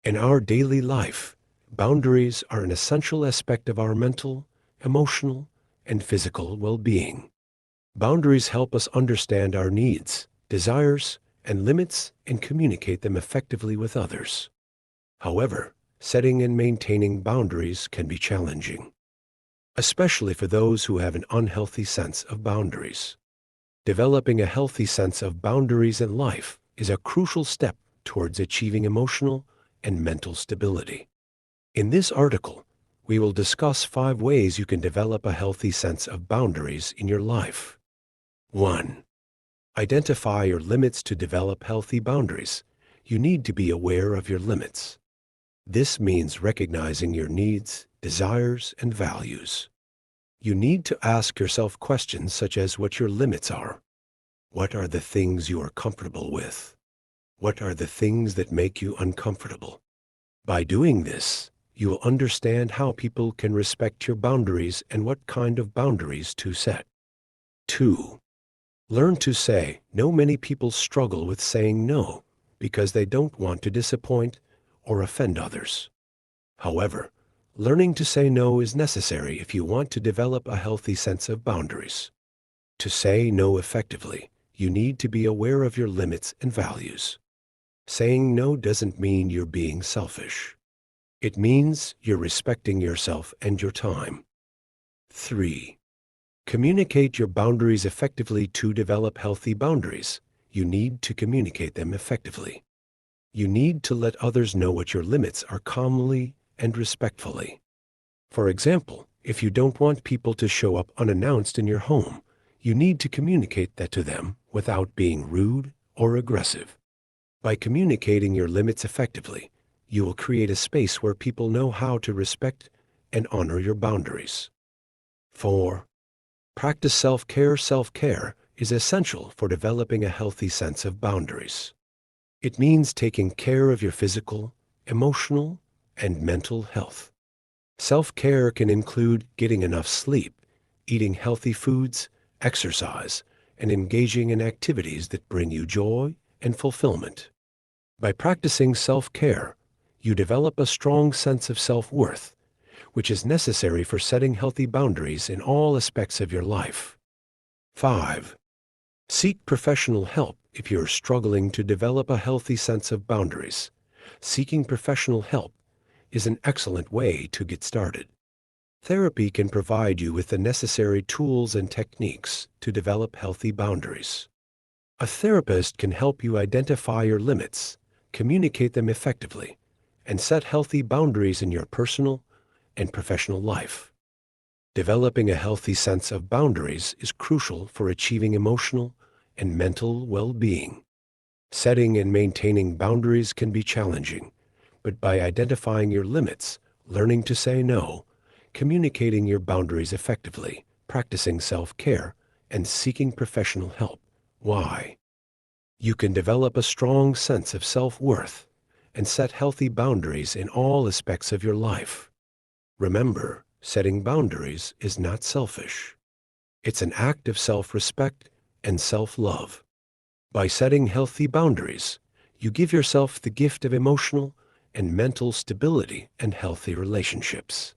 In our daily life, boundaries are an essential aspect of our mental, emotional, and physical well-being. Boundaries help us understand our needs, desires, and limits and communicate them effectively with others. However, setting and maintaining boundaries can be challenging, especially for those who have an unhealthy sense of boundaries. Developing a healthy sense of boundaries in life is a crucial step towards achieving emotional and mental stability. In this article, we will discuss 5 ways you can develop a healthy sense of boundaries in your life. 1. Identify your limits. To develop healthy boundaries, you need to be aware of your limits. This means recognizing your needs, desires, and values. You need to ask yourself questions such as what your limits are. What are the things you are comfortable with? What are the things that make you uncomfortable? By doing this, you will understand how people can respect your boundaries and what kind of boundaries to set. 2. Learn to say no. Many people struggle with saying no because they don't want to disappoint or offend others. However, learning to say no is necessary if you want to develop a healthy sense of boundaries. To say no effectively, you need to be aware of your limits and values. Saying no doesn't mean you're being selfish. It means you're respecting yourself and your time. 3. Communicate your boundaries effectively. To develop healthy boundaries, you need to communicate them effectively. You need to let others know what your limits are calmly and respectfully. For example, if you don't want people to show up unannounced in your home, you need to communicate that to them without being rude or aggressive. By communicating your limits effectively, you will create a space where people know how to respect and honor your boundaries. 4. Practice self-care. Self-care is essential for developing a healthy sense of boundaries. It means taking care of your physical, emotional, and mental health. Self-care can include getting enough sleep, eating healthy foods, exercise, and engaging in activities that bring you joy and fulfillment. By practicing self-care, you develop a strong sense of self-worth, which is necessary for setting healthy boundaries in all aspects of your life. 5. Seek professional help. If you're struggling to develop a healthy sense of boundaries, seeking professional help is an excellent way to get started. Therapy can provide you with the necessary tools and techniques to develop healthy boundaries. A therapist can help you identify your limits, communicate them effectively, and set healthy boundaries in your personal and professional life. Developing a healthy sense of boundaries is crucial for achieving emotional and mental well-being. Setting and maintaining boundaries can be challenging, but by identifying your limits, learning to say no, communicating your boundaries effectively, practicing self-care, and seeking professional help, you can develop a strong sense of self-worth and set healthy boundaries in all aspects of your life. Remember, setting boundaries is not selfish. It's an act of self-respect and self-love. By setting healthy boundaries, you give yourself the gift of emotional and mental stability and healthy relationships.